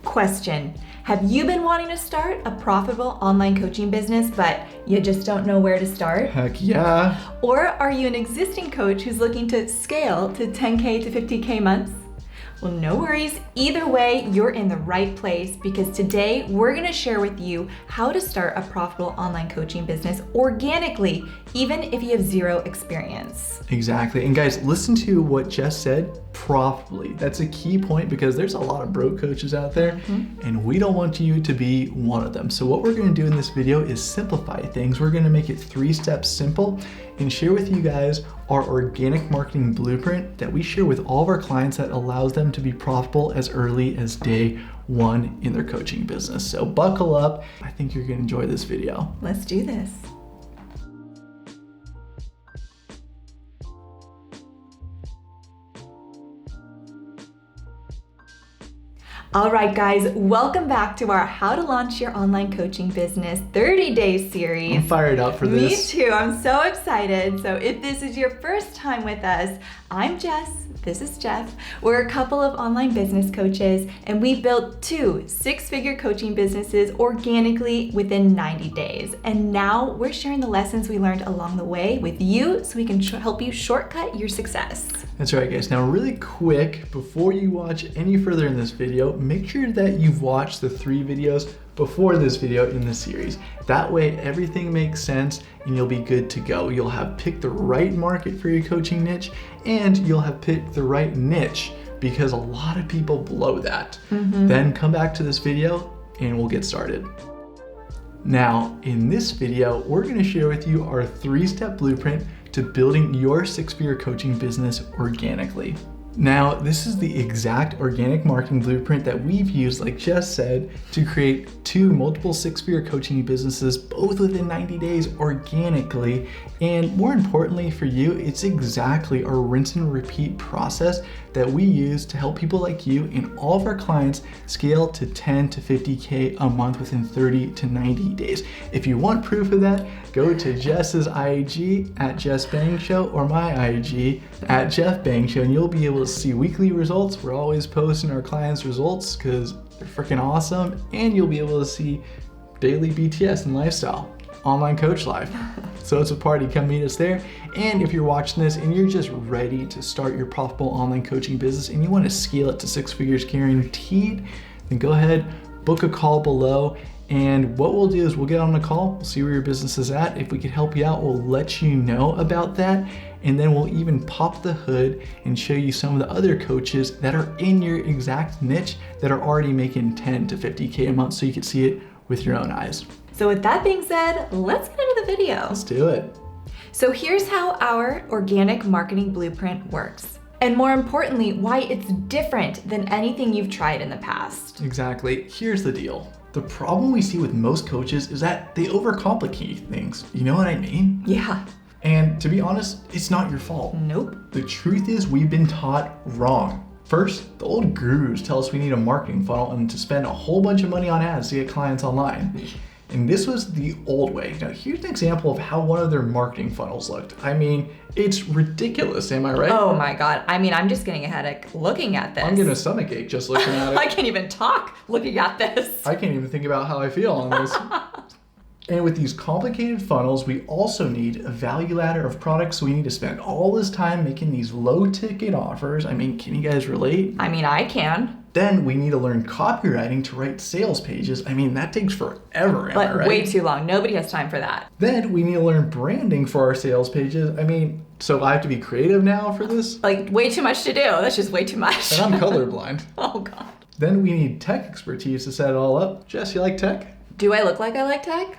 Question. Have you been wanting to start a profitable online coaching business, but you just don't know where to start? Heck yeah. Or are you an existing coach who's looking to scale to 10K to 50K months? Well, no worries. Either way, you're in the right place because today we're going to share with you how to start a profitable online coaching business organically, even if you have zero experience. Exactly. And guys, listen to what Jess said, profitably. That's a key point because there's a lot of broke coaches out there and we don't want you to be one of them. So what we're going to do in this video is simplify things. We're going to make it 3 steps simple and share with you guys our organic marketing blueprint that we share with all of our clients that allows them to be profitable as early as day 1 in their coaching business. So buckle up. I think you're going to enjoy this video. Let's do this. All right, guys, welcome back to our How to Launch Your Online Coaching Business 30-day series. I'm fired up for this. Me too, I'm so excited. So if this is your first time with us, I'm Jess, this is Jeff. We're a couple of online business coaches and we built 2 6-figure coaching businesses organically within 90 days. And now we're sharing the lessons we learned along the way with you so we can help you shortcut your success. That's right, guys. Now really quick, before you watch any further in this video, make sure that you've watched the 3 videos before this video in the series. That way everything makes sense and you'll be good to go. You'll have picked the right market for your coaching niche and you'll have picked the right niche because a lot of people blow that. Then come back to this video and we'll get started. Now, in this video, we're going to share with you our 3-step blueprint to building your 6-figure coaching business organically. Now, this is the exact organic marketing blueprint that we've used, like Jess said, to create 2 multiple 6-figure coaching businesses, both within 90 days organically. And more importantly for you, it's exactly our rinse and repeat process that we use to help people like you and all of our clients scale to 10 to 50K a month within 30 to 90 days. If you want proof of that, go to Jess's IG at Jess Bang Show or my IG at Jeff Bang Show and you'll be able to see weekly results. We're always posting our clients' results because they're freaking awesome, and you'll be able to see daily BTS and lifestyle, online coach life. So it's a party, come meet us there. And if you're watching this and you're just ready to start your profitable online coaching business and you want to scale it to 6 figures guaranteed, then go ahead, book a call below. And what we'll do is we'll get on a call, we'll see where your business is at. If we can help you out, we'll let you know about that. And then we'll even pop the hood and show you some of the other coaches that are in your exact niche that are already making 10 to 50K a month so you can see it with your own eyes. So with that being said, let's get into the video. Let's do it. So here's how our organic marketing blueprint works. And more importantly, why it's different than anything you've tried in the past. Exactly. Here's the deal. The problem we see with most coaches is that they overcomplicate things. You know what I mean? Yeah. And to be honest, it's not your fault. Nope. The truth is we've been taught wrong. First, the old gurus tell us we need a marketing funnel and to spend a whole bunch of money on ads to get clients online. And this was the old way. Now here's an example of how one of their marketing funnels looked. I mean, it's ridiculous, am I right? Oh my God. I mean, I'm just getting a headache looking at this. I'm getting a stomachache just looking at it. I can't even talk looking at this. I can't even think about how I feel on this. And with these complicated funnels, we also need a value ladder of products. So we need to spend all this time making these low ticket offers. I mean, can you guys relate? I mean, I can. Then we need to learn copywriting to write sales pages. I mean, that takes forever, am I right? Way too long. Nobody has time for that. Then we need to learn branding for our sales pages. I mean, so I have to be creative now for this? Like, way too much to do. That's just way too much. And I'm colorblind. Oh God. Then we need tech expertise to set it all up. Jess, you like tech? Do I look like I like tech?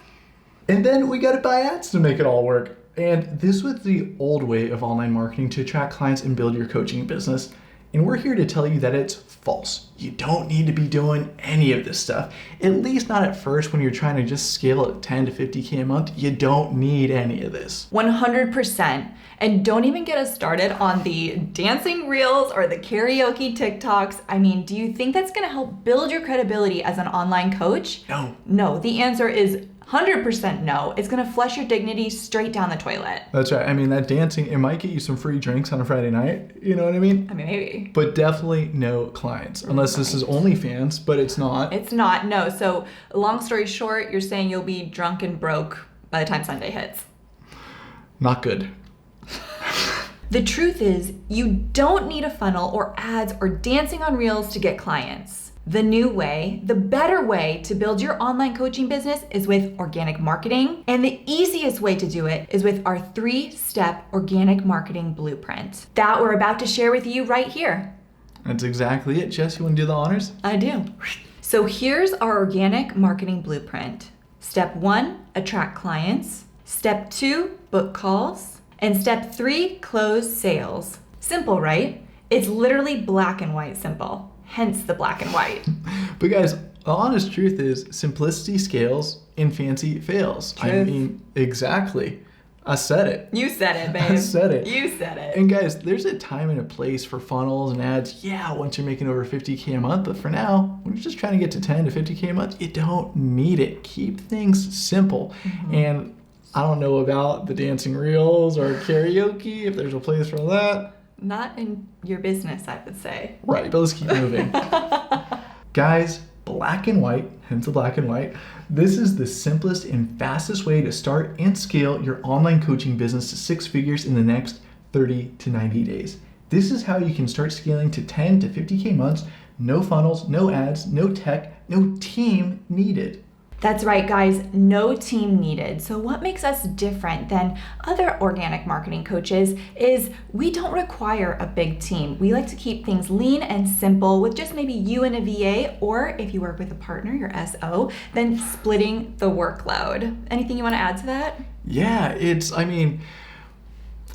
And then we gotta buy ads to make it all work. And this was the old way of online marketing to attract clients and build your coaching business. And we're here to tell you that it's false. You don't need to be doing any of this stuff. At least not at first when you're trying to just scale at 10 to 50K a month. You don't need any of this. 100%. And don't even get us started on the dancing reels or the karaoke TikToks. I mean, do you think that's gonna help build your credibility as an online coach? No. No, the answer is 100% no. It's gonna flush your dignity straight down the toilet. That's right. I mean, that dancing, it might get you some free drinks on a Friday night. You know what I mean? I mean, maybe. But definitely no clients, unless this is OnlyFans, but it's not. It's not, no. So long story short, you're saying you'll be drunk and broke by the time Sunday hits. Not good. The truth is, you don't need a funnel or ads or dancing on reels to get clients. The new way, the better way to build your online coaching business is with organic marketing. And the easiest way to do it is with our 3-step organic marketing blueprint that we're about to share with you right here. That's exactly it. Jess, you want to do the honors? I do. So here's our organic marketing blueprint. Step 1, attract clients. Step 2, book calls. And step 3, close sales. Simple, right? It's literally black and white simple. Hence the black and white. But guys, the honest truth is simplicity scales and fancy fails. Truth. I mean, exactly. I said it. You said it, babe. I said it. You said it. And guys, there's a time and a place for funnels and ads. Yeah, once you're making over 50K a month, but for now, when you're just trying to get to 10 to 50K a month, you don't need it. Keep things simple. And I don't know about the dancing reels or karaoke, if there's a place for that. Not in your business, I would say. Right, but let's keep moving. Guys, black and white, hence the black and white. This is the simplest and fastest way to start and scale your online coaching business to 6 figures in the next 30 to 90 days. This is how you can start scaling to 10 to 50K months, no funnels, no ads, no tech, no team needed. That's right, guys, no team needed. So what makes us different than other organic marketing coaches is we don't require a big team. We like to keep things lean and simple with just maybe you and a VA, or if you work with a partner, your SO, then splitting the workload. Anything you want to add to that? Yeah,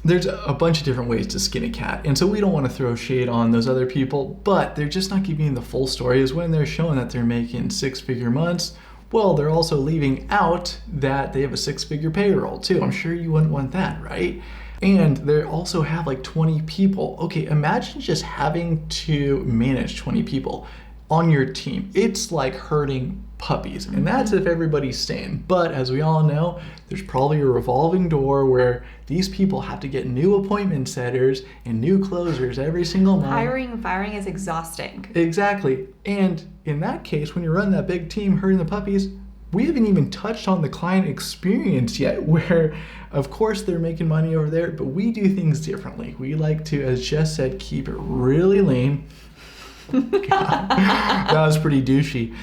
there's a bunch of different ways to skin a cat. And so we don't want to throw shade on those other people, but they're just not giving you the full story. Is when they're showing that they're making 6-figure months, well, they're also leaving out that they have a 6-figure payroll too. I'm sure you wouldn't want that, right? And they also have like 20 people. Okay, imagine just having to manage 20 people on your team. It's like herding puppies, and that's if everybody's staying. But as we all know, there's probably a revolving door where these people have to get new appointment setters and new closers every single month. Hiring and firing is exhausting. Exactly. And in that case, when you're running that big team herding the puppies, we haven't even touched on the client experience yet, where of course they're making money over there, but we do things differently. We like to, as Jess said, keep it really lean. God, that was pretty douchey.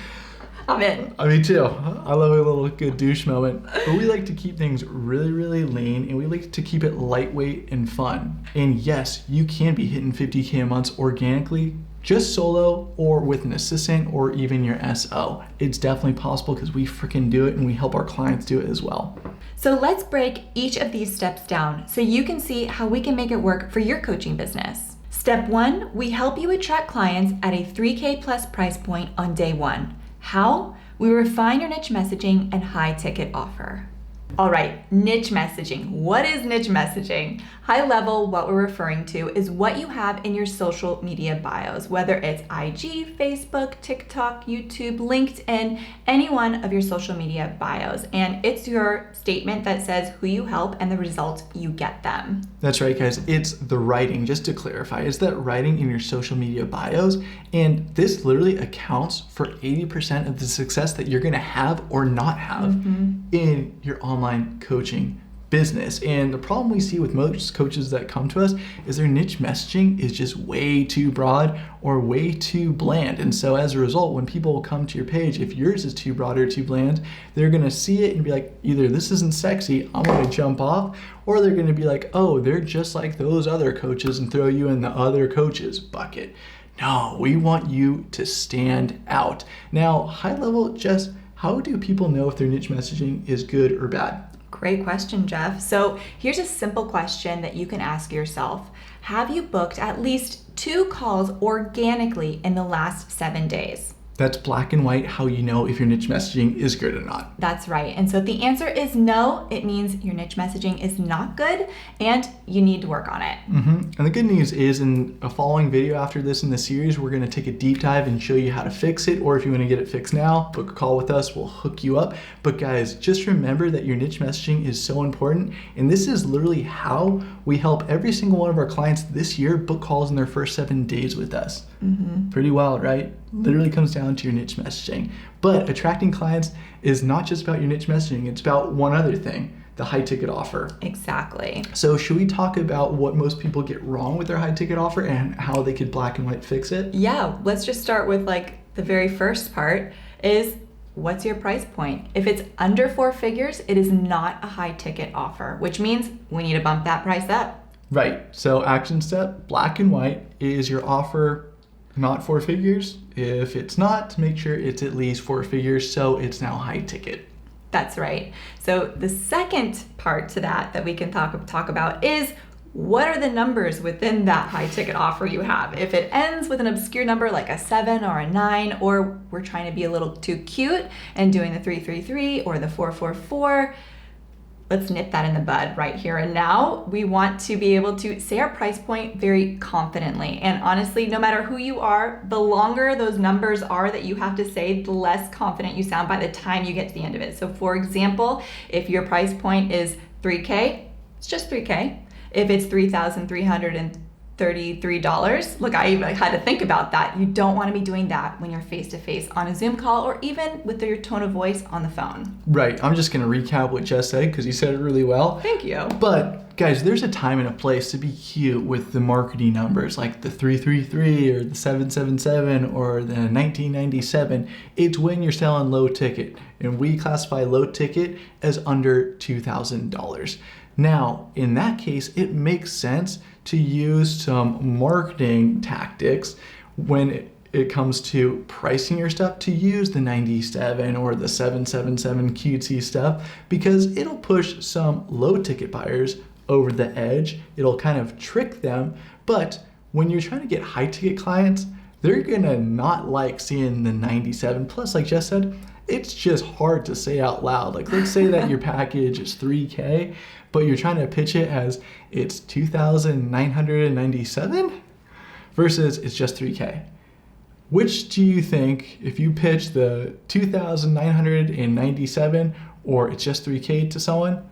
I'm in. Me too. I love a little good douche moment. But we like to keep things really, really lean, and we like to keep it lightweight and fun. And yes, you can be hitting 50K a month organically, just solo or with an assistant or even your SO. It's definitely possible because we freaking do it and we help our clients do it as well. So let's break each of these steps down so you can see how we can make it work for your coaching business. Step 1, we help you attract clients at a 3K plus price point on day 1. How? We refine your niche messaging and high ticket offer. All right, niche messaging. What is niche messaging? High level, what we're referring to is what you have in your social media bios, whether it's IG, Facebook, TikTok, YouTube, LinkedIn, any one of your social media bios. And it's your statement that says who you help and the results you get them. That's right, guys. It's the writing, just to clarify. It's that writing in your social media bios. And this literally accounts for 80% of the success that you're going to have or not have in your online coaching business. And the problem we see with most coaches that come to us is their niche messaging is just way too broad or way too bland. And so as a result, when people come to your page, if yours is too broad or too bland, they're going to see it and be like, either this isn't sexy, I'm going to jump off, or they're going to be like, oh, they're just like those other coaches and throw you in the other coaches bucket. No, we want you to stand out. Now, high level, Jess, how do people know if their niche messaging is good or bad? Great question, Jeff. So here's a simple question that you can ask yourself. Have you booked at least 2 calls organically in the last 7 days? That's black and white how you know if your niche messaging is good or not. That's right. And so if the answer is no, it means your niche messaging is not good and you need to work on it. And the good news is in a following video after this in the series, we're going to take a deep dive and show you how to fix it. Or if you want to get it fixed now, book a call with us. We'll hook you up. But guys, just remember that your niche messaging is so important. And this is literally how we help every single one of our clients this year book calls in their first 7 days with us. Pretty wild, right? Literally comes down to your niche messaging. But attracting clients is not just about your niche messaging. It's about one other thing, the high ticket offer. Exactly. So should we talk about what most people get wrong with their high ticket offer and how they could black and white fix it? Yeah, let's just start with like the very first part is what's your price point? If it's under 4 figures, it is not a high ticket offer, which means we need to bump that price up. Right. So action step, black and white, is your offer not 4 figures? If it's not, make sure it's at least 4 figures so it's now high ticket. That's right. So the second part to that we can talk about is what are the numbers within that high ticket offer you have? If it ends with an obscure number like a 7 or a 9, or we're trying to be a little too cute and doing the 333 or the 444, let's nip that in the bud right here and now. We want to be able to say our price point very confidently. And honestly, no matter who you are, the longer those numbers are that you have to say, the less confident you sound by the time you get to the end of it. So for example, if your price point is $3K, it's just $3K. If it's $3,333, look, I even had to think about that. You don't want to be doing that when you're face-to-face on a Zoom call or even with your tone of voice on the phone. Right. I'm just going to recap what Jess said because you said it really well. Thank you. But guys, there's a time and a place to be cute with the marketing numbers like the 333 or the 777 or the 1997. It's when you're selling low ticket, and we classify low ticket as under $2,000. Now, in that case, it makes sense to use some marketing tactics when it comes to pricing your stuff to use the 97 or the 777 cutesy stuff, because it'll push some low ticket buyers over the edge. It'll kind of trick them. But when you're trying to get high ticket clients, they're gonna not like seeing the 97. Plus, like Jess said, it's just hard to say out loud. Like, let's say that your package is 3K, but you're trying to pitch it as it's 2,997 versus it's just 3K. Which do you think, if you pitch the 2,997 or it's just 3K to someone,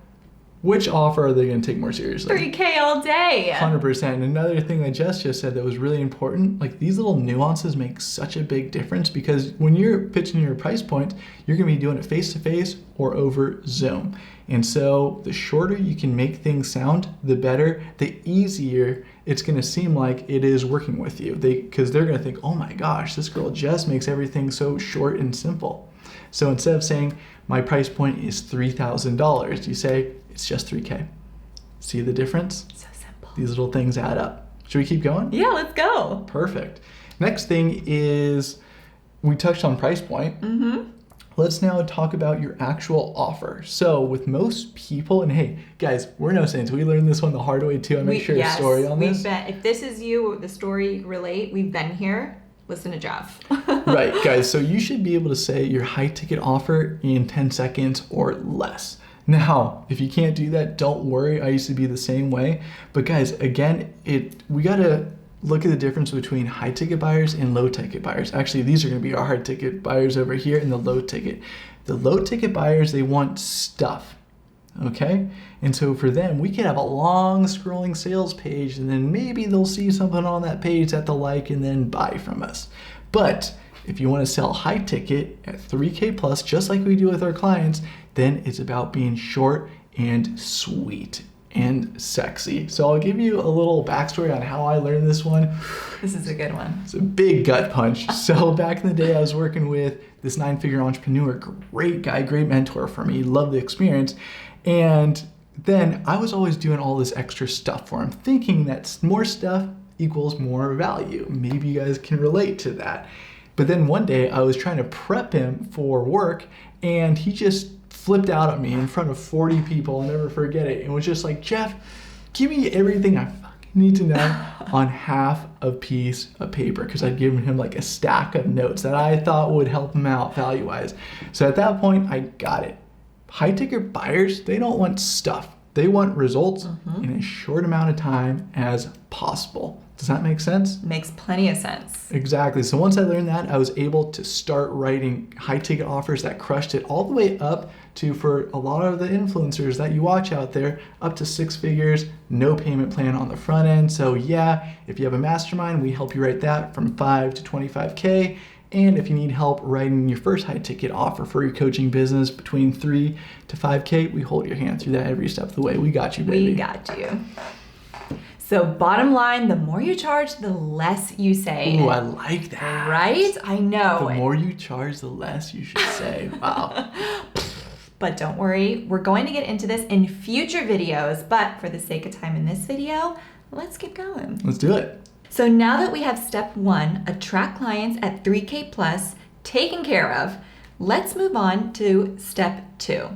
which offer are they going to take more seriously? 3K all day. 100%. Another thing that Jess just said that was really important, like these little nuances make such a big difference, because when you're pitching your price point, you're going to be doing it face-to-face or over Zoom. And so the shorter you can make things sound, the better, the easier it's going to seem like it is working with you. Because they're going to think, oh my gosh, this girl Jess makes everything so short and simple. So instead of saying my price point is $3,000, you say it's just 3K. See the difference? So simple. These little things add up. Should we keep going? Yeah, let's go. Perfect. Next thing is, we touched on price point. Let's now talk about your actual offer. So with most people, and hey, guys, we're no saints. We learned this one the hard way too. I make sure a story on this. If this is you, the story you relate, we've been here. Listen to Jeff. Right, guys. So you should be able to say your high ticket offer in 10 seconds or less. Now, if you can't do that, don't worry. I used to be the same way. But guys, again, we got to look at the difference between high ticket buyers and low ticket buyers. Actually, these are going to be our high ticket buyers over here and the low ticket. The low ticket buyers, they want stuff. Okay? And so for them, we could have a long scrolling sales page, and then maybe they'll see something on that page that they'll like and then buy from us. But if you want to sell high ticket at 3K plus, just like we do with our clients, then it's about being short and sweet and sexy. So I'll give you a little backstory on how I learned this one. This is a good one. It's a big gut punch. So back in the day, I was working with this 9-figure entrepreneur, great guy, great mentor for me, loved the experience. And then I was always doing all this extra stuff for him, thinking that more stuff equals more value. Maybe you guys can relate to that. But then one day I was trying to prep him for work, and he just flipped out at me in front of 40 people. I'll never forget it. And was just like, Jeff, give me everything I fucking need to know on half a piece of paper, because I'd given him like a stack of notes that I thought would help him out value-wise. So at that point, I got it. High ticket buyers, they don't want stuff. They want results in a short amount of time as possible. Does that make sense? Makes plenty of sense. Exactly. So once I learned that, I was able to start writing high ticket offers that crushed it all the way up to, for a lot of the influencers that you watch out there, up to 6 figures, no payment plan on the front end. So yeah, if you have a mastermind, we help you write that from 5 to 25K. And if you need help writing your first high ticket offer for your coaching business between 3 to 5K, we hold your hand through that every step of the way. We got you, baby. We got you. So bottom line, the more you charge, the less you say. Ooh, I like that. Right? I know. The more you charge, the less you should say. Wow. But don't worry, we're going to get into this in future videos, but for the sake of time in this video, let's keep going. Let's do it. So now that we have step 1, attract clients at 3K plus, taken care of, let's move on to step 2.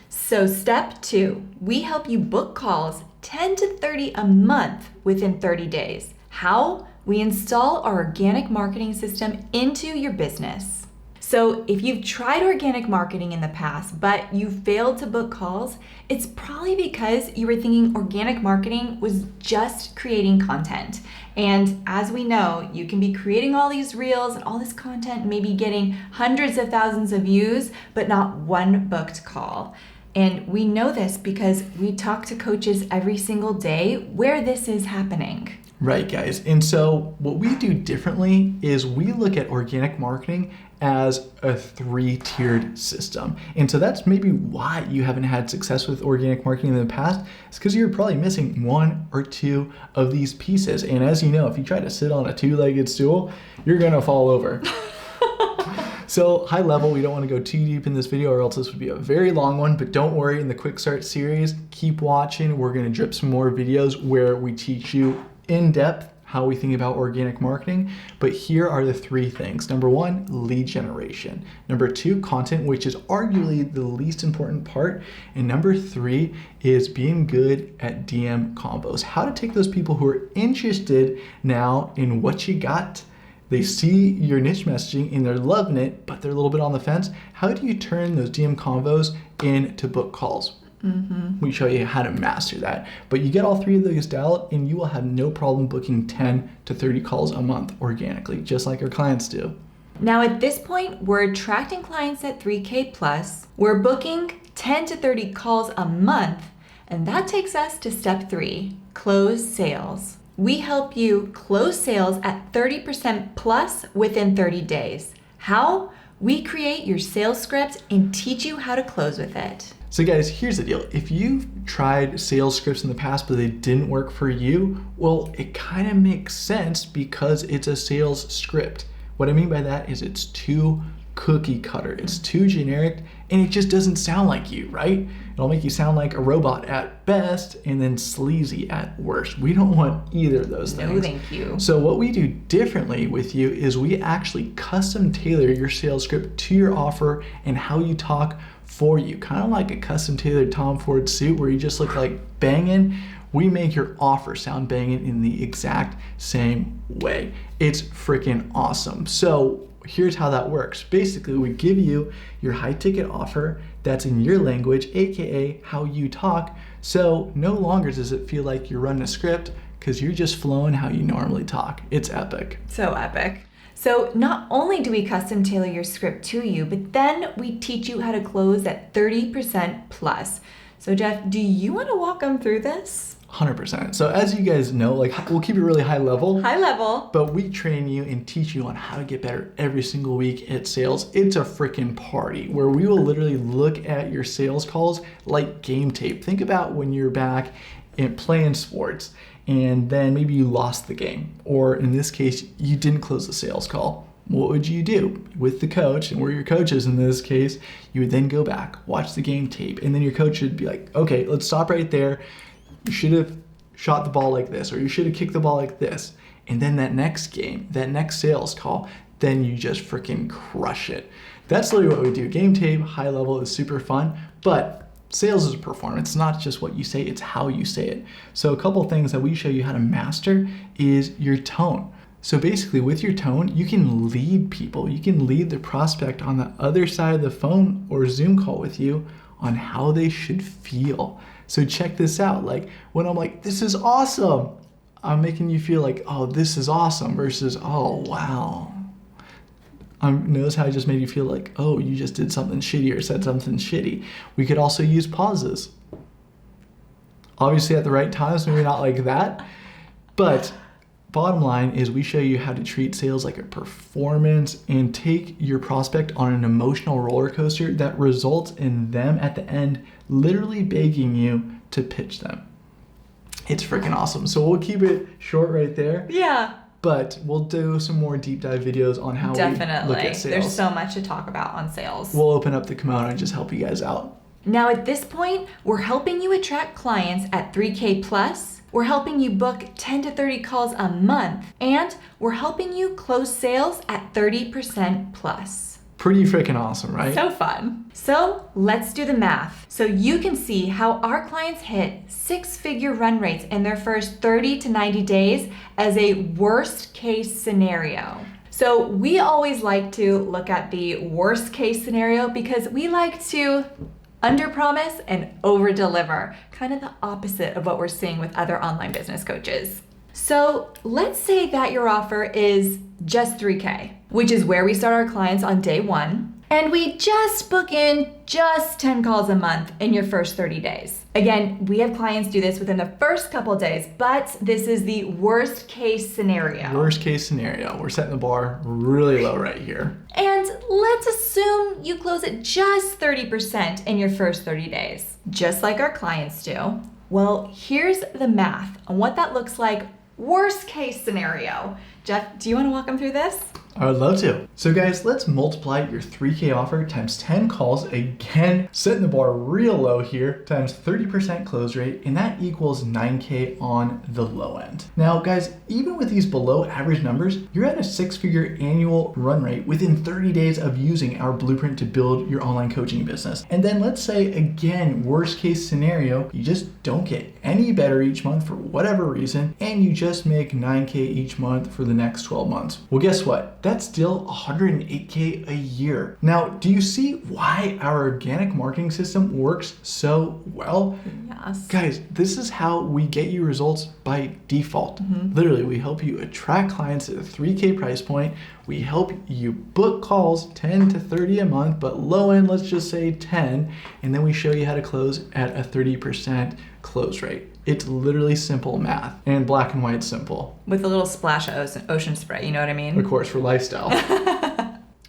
So step 2, we help you book calls 10 to 30 a month within 30 days. How? We install our organic marketing system into your business. So if you've tried organic marketing in the past, but you failed to book calls, it's probably because you were thinking organic marketing was just creating content. And as we know, you can be creating all these reels and all this content, maybe getting hundreds of thousands of views, but not one booked call. And we know this because we talk to coaches every single day where this is happening. Right, guys. And so what we do differently is we look at organic marketing as a 3-tiered system. And so that's maybe why you haven't had success with organic marketing in the past. It's because you're probably missing 1 or 2 of these pieces. And as you know, if you try to sit on a 2-legged stool, you're gonna fall over. So high level, we don't want to go too deep in this video or else this would be a very long one, but don't worry, in the Quick Start series, keep watching. We're going to drip some more videos where we teach you in depth how we think about organic marketing. But here are the 3 things. Number 1, lead generation. Number 2, content, which is arguably the least important part. And number 3 is being good at DM combos. How to take those people who are interested now in what you got. They see your niche messaging and they're loving it, but they're a little bit on the fence. How do you turn those DM convos into book calls? We show you how to master that. But you get all 3 of those dialed and you will have no problem booking 10 to 30 calls a month organically, just like our clients do. Now at this point, we're attracting clients at 3K plus. We're booking 10 to 30 calls a month, and that takes us to step 3, close sales. We help you close sales at 30% plus within 30 days. How? We create your sales script and teach you how to close with it. So guys, here's the deal. If you've tried sales scripts in the past, but they didn't work for you, well, it kind of makes sense because it's a sales script. What I mean by that is it's too cookie cutter. It's too generic and it just doesn't sound like you, right? It'll make you sound like a robot at best and then sleazy at worst. We don't want either of those things. No, thank you. So what we do differently with you is we actually custom tailor your sales script to your offer and how you talk for you. Kind of like a custom tailored Tom Ford suit where you just look like banging. We make your offer sound banging in the exact same way. It's freaking awesome. So here's how that works. Basically, we give you your high ticket offer that's in your language, AKA how you talk. So no longer does it feel like you're running a script because you're just flowing how you normally talk. It's epic. So epic. So not only do we custom tailor your script to you, but then we teach you how to close at 30% plus. So Jeff, do you want to walk them through this? 100%. So as you guys know, like we'll keep it really high level. High level. But we train you and teach you on how to get better every single week at sales. It's a freaking party where we will literally look at your sales calls like game tape. Think about when you're back in playing sports and then maybe you lost the game, or in this case, you didn't close the sales call. What would you do with the coach? And we're your coaches in this case. You would then go back, watch the game tape, and then your coach would be like, okay, let's stop right there. You should have shot the ball like this, or you should have kicked the ball like this. And then that next game, that next sales call, then you just freaking crush it. That's literally what we do. Game tape, high level is super fun, but Sales is a performance. It's not just what you say, it's how you say it. So a couple things that we show you how to master is your tone. So basically with your tone, you can lead people. You can lead the prospect on the other side of the phone or Zoom call with you on how they should feel. So check this out. Like when I'm like, this is awesome, I'm making you feel like, oh, this is awesome versus, oh, wow. Notice how I just made you feel like, oh, you just did something shitty or said something shitty. We could also use pauses. Obviously at the right times, maybe not like that. But bottom line is we show you how to treat sales like a performance and take your prospect on an emotional roller coaster that results in them at the end literally begging you to pitch them. It's freaking awesome. So we'll keep it short right there. Yeah. But we'll do some more deep dive videos on how we look at sales. There's so much to talk about on sales. We'll open up the kimono and just help you guys out. Now at this point, we're helping you attract clients at 3K plus. We're helping you book 10 to 30 calls a month. And we're helping you close sales at 30% plus. Pretty freaking awesome, right? So fun. So let's do the math so you can see how our clients hit 6-figure run rates in their first 30 to 90 days as a worst case scenario. So we always like to look at the worst case scenario because we like to underpromise and overdeliver, kind of the opposite of what we're seeing with other online business coaches. So let's say that your offer is just 3K, which is where we start our clients on day 1. And we just book in just 10 calls a month in your first 30 days. Again, we have clients do this within the first couple of days, but this is the worst case scenario. Worst case scenario. We're setting the bar really low right here. And let's assume you close at just 30% in your first 30 days, just like our clients do. Well, here's the math on what that looks like. Worst case scenario. Jeff, do you want to walk them through this? I would love to. So guys, let's multiply your 3K offer times 10 calls, again, setting the bar real low here, times 30% close rate, and that equals 9K on the low end. Now guys, even with these below average numbers, you're at a 6-figure annual run rate within 30 days of using our blueprint to build your online coaching business. And then let's say, again, worst case scenario, you just don't get any better each month for whatever reason, and you just make 9K each month for the next 12 months. Well, guess what? That's still 108K a year. Now, do you see why our organic marketing system works so well? Yes. Guys, this is how we get you results by default. Literally, we help you attract clients at a 3K price point. We help you book calls 10 to 30 a month, but low end, let's just say 10. And then we show you how to close at a 30% close rate. It's literally simple math and black and white simple. With a little splash of ocean spray, you know what I mean? Of course, for lifestyle.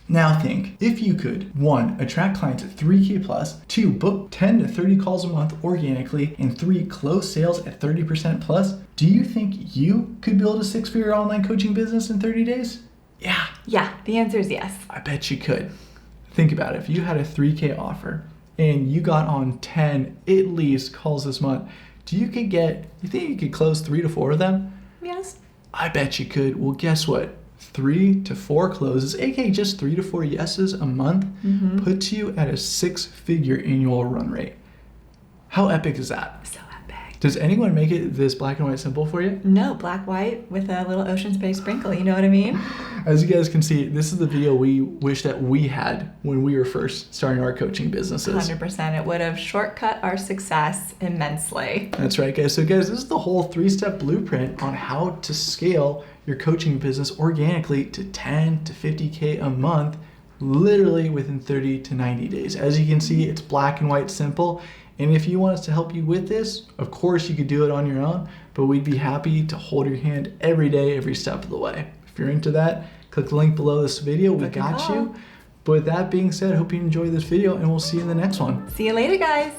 Now think, if you could, 1, attract clients at 3K plus, 2, book 10 to 30 calls a month organically, and 3, close sales at 30% plus, do you think you could build a 6-figure online coaching business in 30 days? Yeah. Yeah, the answer is yes. I bet you could. Think about it. If you had a 3K offer and you got on 10 at least calls this month, you think you could close 3 to 4 of them? Yes. I bet you could. Well, guess what? 3 to 4 closes, aka just 3 to 4 yeses a month, puts you at a 6-figure annual run rate. How epic is that? So epic. Does anyone make it this black and white simple for you? No, black, white with a little ocean spray sprinkle, you know what I mean? As you guys can see, this is the video we wish that we had when we were first starting our coaching businesses. 100%. It would have shortcut our success immensely. That's right, guys. So guys, this is the whole 3-step blueprint on how to scale your coaching business organically to 10 to 50K a month, literally within 30 to 90 days. As you can see, it's black and white simple. And if you want us to help you with this, of course you could do it on your own, but we'd be happy to hold your hand every day, every step of the way. If you're into that, click the link below this video. We got you. But with that being said, I hope you enjoyed this video and we'll see you in the next one. See you later, guys.